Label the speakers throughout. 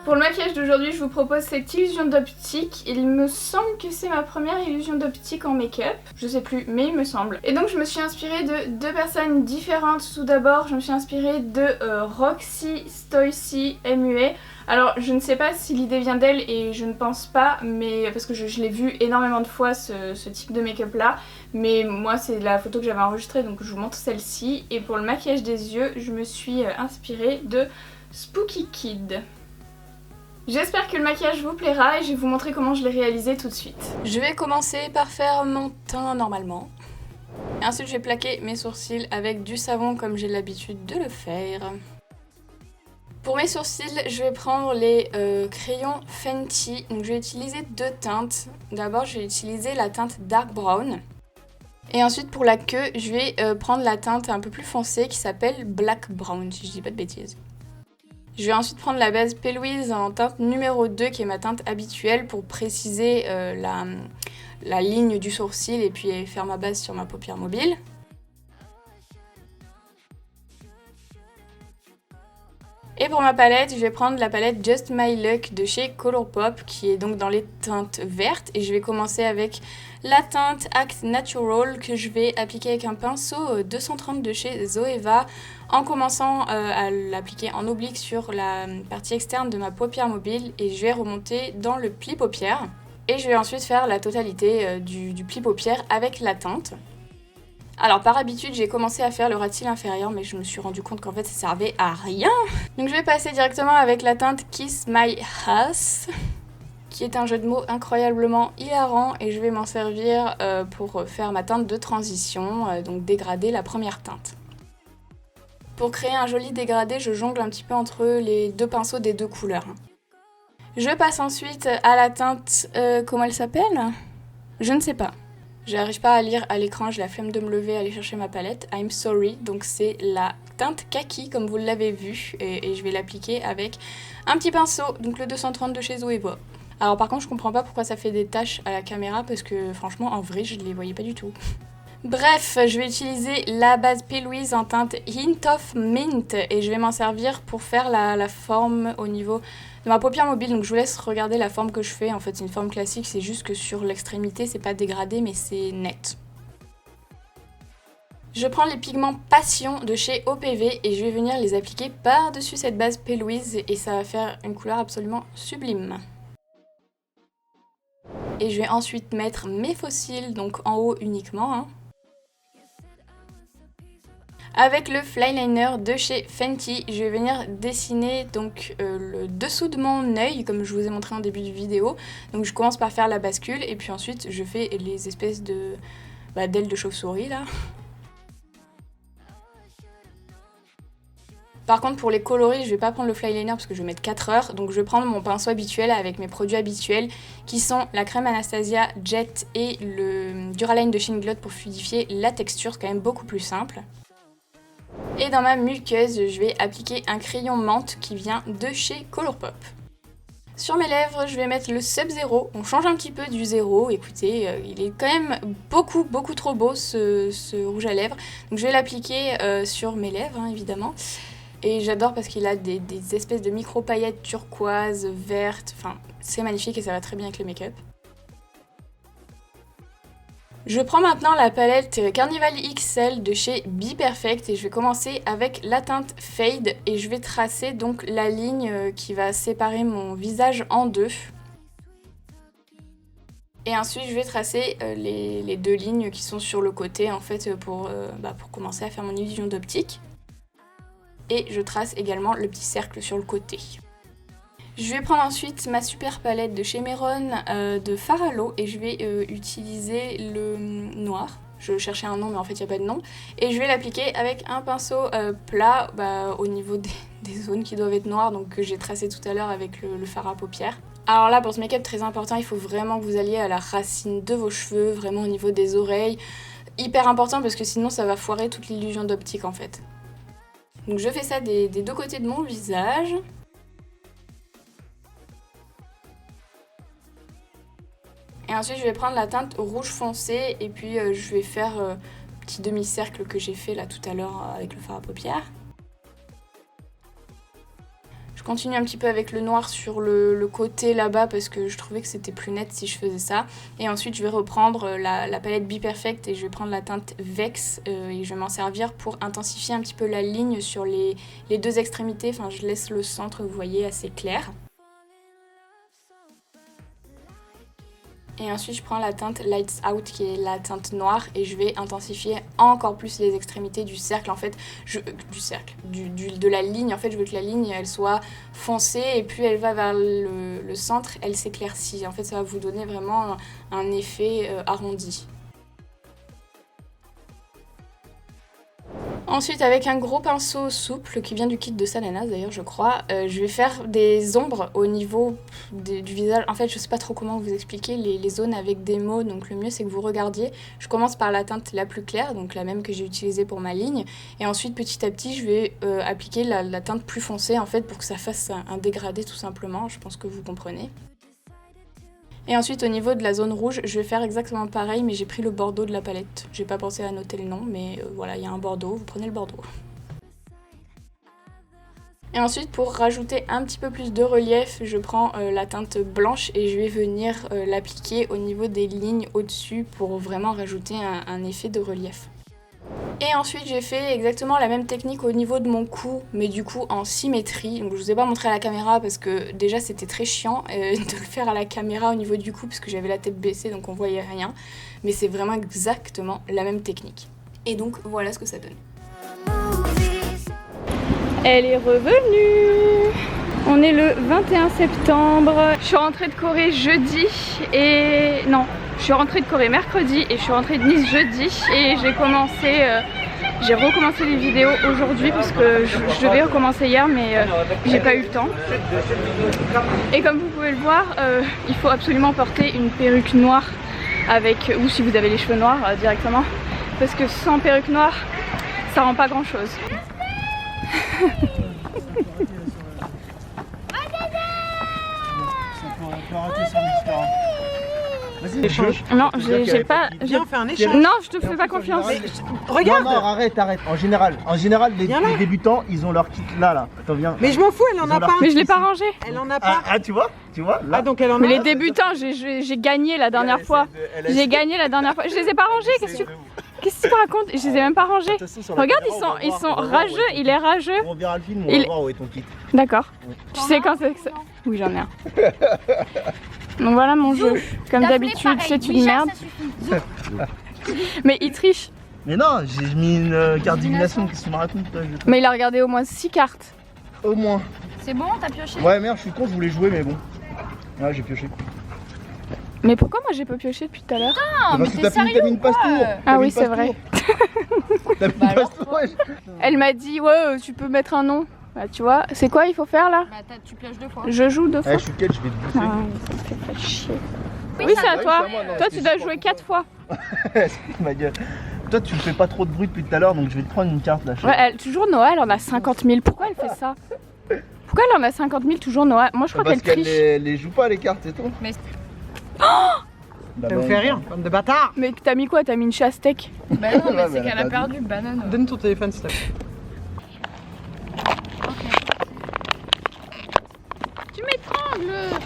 Speaker 1: Pour le maquillage d'aujourd'hui, je vous propose cette illusion d'optique. Il me semble que c'est ma première illusion d'optique en make-up. Je sais plus, mais il me semble. Et donc je me suis inspirée de deux personnes différentes. Tout d'abord, je me suis inspirée de Roxy Stoici MUA. Alors je ne sais pas si l'idée vient d'elle et je ne pense pas, mais parce que je l'ai vu énormément de fois ce type de make-up là. Mais moi c'est la photo que j'avais enregistrée, donc je vous montre celle-ci. Et pour le maquillage des yeux, je me suis inspirée de Spooky Kid. J'espère que le maquillage vous plaira et je vais vous montrer comment je l'ai réalisé tout de suite. Je vais commencer par faire mon teint normalement. Et ensuite je vais plaquer mes sourcils avec du savon comme j'ai l'habitude de le faire. Pour mes sourcils, je vais prendre les crayons Fenty. Donc je vais utiliser deux teintes. D'abord je vais utiliser la teinte Dark Brown. Et ensuite pour la queue, je vais prendre la teinte un peu plus foncée qui s'appelle Black Brown, si je dis pas de bêtises. Je vais ensuite prendre la base P. Louise en teinte numéro 2 qui est ma teinte habituelle pour préciser la ligne du sourcil et puis faire ma base sur ma paupière mobile. Et pour ma palette, je vais prendre la palette Just My Luck de chez Colourpop qui est donc dans les teintes vertes. Et je vais commencer avec la teinte Act Natural que je vais appliquer avec un pinceau 230 de chez Zoeva en commençant à l'appliquer en oblique sur la partie externe de ma paupière mobile et je vais remonter dans le pli paupière. Et je vais ensuite faire la totalité du pli paupière avec la teinte. Alors par habitude j'ai commencé à faire le ras de cils inférieur mais je me suis rendu compte qu'en fait ça servait à rien. Donc je vais passer directement avec la teinte Kiss My Ass qui est un jeu de mots incroyablement hilarant et je vais m'en servir pour faire ma teinte de transition, donc dégrader la première teinte. Pour créer un joli dégradé, je jongle un petit peu entre les deux pinceaux des deux couleurs. Je passe ensuite à la teinte, comment elle s'appelle ? Je ne sais pas. J'arrive pas à lire à l'écran, j'ai la flemme de me lever, aller chercher ma palette. I'm sorry, donc c'est la teinte kaki comme vous l'avez vu et je vais l'appliquer avec un petit pinceau, donc le 230 de chez Zoeva. Alors par contre je comprends pas pourquoi ça fait des taches à la caméra parce que franchement en vrai je les voyais pas du tout. Bref, je vais utiliser la base P. Louise en teinte Hint of Mint et je vais m'en servir pour faire la forme au niveau de ma paupière mobile. Donc je vous laisse regarder la forme que je fais. En fait c'est une forme classique, c'est juste que sur l'extrémité c'est pas dégradé mais c'est net. Je prends les pigments Passion de chez OPV et je vais venir les appliquer par-dessus cette base P. Louise et ça va faire une couleur absolument sublime. Et je vais ensuite mettre mes faux cils, donc en haut uniquement. Avec le Flyliner de chez Fenty, je vais venir dessiner donc le dessous de mon œil comme je vous ai montré en début de vidéo. Donc je commence par faire la bascule et puis ensuite je fais les espèces de d'ailes de chauve-souris là. Par contre pour les coloris, je vais pas prendre le Flyliner parce que je vais mettre 4 heures. Donc je vais prendre mon pinceau habituel avec mes produits habituels qui sont la crème Anastasia Jet et le Duraline de Shine Gloss pour fluidifier la texture, c'est quand même beaucoup plus simple. Et dans ma muqueuse, je vais appliquer un crayon menthe qui vient de chez Colourpop. Sur mes lèvres, je vais mettre le Sub-Zero. On change un petit peu du zéro. Écoutez, il est quand même beaucoup trop beau ce rouge à lèvres. Donc je vais l'appliquer sur mes lèvres, évidemment. Et j'adore parce qu'il a des espèces de micro paillettes turquoises, vertes. Enfin, c'est magnifique et ça va très bien avec le make-up. Je prends maintenant la palette Carnival XL de chez Be Perfect et je vais commencer avec la teinte Fade et je vais tracer donc la ligne qui va séparer mon visage en deux. Et ensuite je vais tracer les deux lignes qui sont sur le côté en fait pour commencer à faire mon illusion d'optique. Et je trace également le petit cercle sur le côté. Je vais prendre ensuite ma super palette de chez Meron de Faralo et je vais utiliser le noir. Je cherchais un nom mais en fait il n'y a pas de nom. Et je vais l'appliquer avec un pinceau plat au niveau des zones qui doivent être noires, donc que j'ai tracé tout à l'heure avec le fard à paupières. Alors là pour ce make-up très important, il faut vraiment que vous alliez à la racine de vos cheveux, vraiment au niveau des oreilles. Hyper important parce que sinon ça va foirer toute l'illusion d'optique en fait. Donc je fais ça des deux côtés de mon visage. Et ensuite je vais prendre la teinte rouge foncé et puis je vais faire le petit demi-cercle que j'ai fait là tout à l'heure avec le fard à paupières. Je continue un petit peu avec le noir sur le côté là-bas parce que je trouvais que c'était plus net si je faisais ça. Et ensuite, je vais reprendre la palette Be Perfect et je vais prendre la teinte Vex et je vais m'en servir pour intensifier un petit peu la ligne sur les deux extrémités. Enfin, je laisse le centre, vous voyez, assez clair. Et ensuite, je prends la teinte Lights Out qui est la teinte noire et je vais intensifier encore plus les extrémités du cercle. En fait, de la ligne. En fait, je veux que la ligne elle soit foncée et plus elle va vers le centre, elle s'éclaircit. En fait, ça va vous donner vraiment un effet arrondi. Ensuite, avec un gros pinceau souple qui vient du kit de Sananas d'ailleurs, je crois, je vais faire des ombres au niveau du visage. En fait, je sais pas trop comment vous expliquer les zones avec des mots, donc le mieux c'est que vous regardiez. Je commence par la teinte la plus claire, donc la même que j'ai utilisée pour ma ligne, et ensuite petit à petit, je vais appliquer la teinte plus foncée en fait pour que ça fasse un dégradé tout simplement. Je pense que vous comprenez. Et ensuite au niveau de la zone rouge, je vais faire exactement pareil mais j'ai pris le bordeaux de la palette. J'ai pas pensé à noter le nom mais voilà, il y a un bordeaux, vous prenez le bordeaux. Et ensuite pour rajouter un petit peu plus de relief, je prends la teinte blanche et je vais venir l'appliquer au niveau des lignes au-dessus pour vraiment rajouter un effet de relief. Et ensuite j'ai fait exactement la même technique au niveau de mon cou, mais du coup en symétrie. Donc je vous ai pas montré à la caméra parce que déjà c'était très chiant de le faire à la caméra au niveau du cou parce que j'avais la tête baissée donc on voyait rien. Mais c'est vraiment exactement la même technique. Et donc voilà ce que ça donne. Elle est revenue. On est le 21 septembre. Je suis rentrée de Corée jeudi et... non. Je suis rentrée de Corée mercredi et je suis rentrée de Nice jeudi et j'ai recommencé les vidéos aujourd'hui parce que je devais recommencer hier mais j'ai pas eu le temps. Et comme vous pouvez le voir, il faut absolument porter une perruque noire avec, ou si vous avez les cheveux noirs directement, parce que sans perruque noire, ça rend pas grand chose.
Speaker 2: Échange.
Speaker 1: Non, j'ai pas.
Speaker 2: Viens, on fait un échange.
Speaker 1: Non, je te fais pas confiance.
Speaker 2: Regarde.
Speaker 3: Non, arrête. En général, les débutants, ils ont leur kit là. Attends, viens.
Speaker 2: Mais je m'en fous, elle en a pas.
Speaker 1: Mais je l'ai pas rangé.
Speaker 2: Elle en a pas.
Speaker 3: Ah, tu vois là.
Speaker 2: Ah, donc elle en a.
Speaker 1: Mais les débutants, j'ai gagné la dernière fois. J'ai gagné la dernière fois. Je les ai pas rangés. Qu'est-ce que tu racontes? Je les ai même pas rangés. Regarde, ils sont rageux. Il est rageux.
Speaker 3: On verra le film, on va voir où est ton kit.
Speaker 1: D'accord. Tu sais quand c'est que ça? Oui, j'en ai un. Donc voilà mon jeu. Comme d'habitude, c'est une merde. Mais il triche.
Speaker 3: Mais non, j'ai mis une carte divination. Qu'est-ce que tu me racontes toi?
Speaker 1: Mais il a regardé au moins 6 cartes.
Speaker 3: Au moins.
Speaker 4: C'est bon, t'as pioché?
Speaker 3: Ouais, merde, je suis con, je voulais jouer, mais bon. Ouais, j'ai pioché.
Speaker 1: Mais pourquoi moi j'ai pas pioché depuis tout à l'heure?
Speaker 4: Non, mais t'es sérieux
Speaker 3: mis une passe-tour.
Speaker 1: Ah oui, c'est vrai.
Speaker 3: T'as mis une passe-tour, ouais.
Speaker 1: Elle m'a dit, ouais, tu peux mettre un nom. Bah, tu vois, c'est quoi il faut faire là?
Speaker 4: Bah, tu pioches 2 fois.
Speaker 1: Je joue 2 fois.
Speaker 3: Eh, je suis quel, je vais te bouffer.
Speaker 1: Ah, ça me fait pas chier. Oui, c'est à toi. Toi, tu dois jouer 4 fois.
Speaker 3: Ma gueule. Toi, tu me fais pas trop de bruit depuis tout à l'heure, donc je vais te prendre une carte là.
Speaker 1: Ouais, toujours Noël, on a 50 000. Pourquoi elle fait ça? Pourquoi elle en a 50 000 toujours Noël? Moi, je crois qu'elle triche.
Speaker 3: Parce qu'elle les joue pas les cartes, c'est tout.
Speaker 4: Mais...
Speaker 2: Ça vous fait rien, bande de bâtards.
Speaker 1: Mais t'as mis quoi? T'as mis une chastèque?
Speaker 4: Bah non, mais c'est qu'elle a perdu, banane.
Speaker 2: Donne ton téléphone s'il te plaît.
Speaker 4: Tu m'étrangles.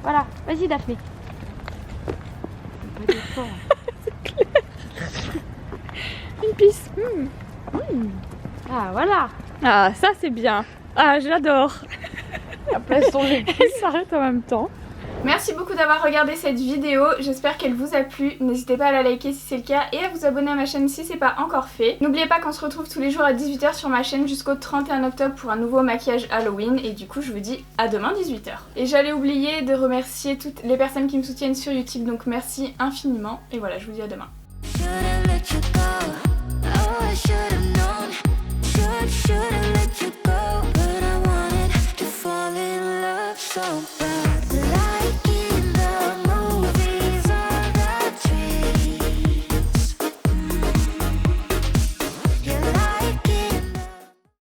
Speaker 1: Voilà, vas-y Daphné. Une pisse.
Speaker 4: Ah, voilà.
Speaker 1: Ah, ça c'est bien. Ah, j'adore.
Speaker 4: Après, son jeu.
Speaker 1: Elle s'arrête en même temps. Merci beaucoup d'avoir regardé cette vidéo, j'espère qu'elle vous a plu. N'hésitez pas à la liker si c'est le cas et à vous abonner à ma chaîne si c'est pas encore fait. N'oubliez pas qu'on se retrouve tous les jours à 18 h sur ma chaîne jusqu'au 31 octobre pour un nouveau maquillage Halloween et du coup je vous dis à demain 18 h. Et j'allais oublier de remercier toutes les personnes qui me soutiennent sur YouTube, donc merci infiniment et voilà, je vous dis à demain. Should've let you go, but I wanted to fall in love so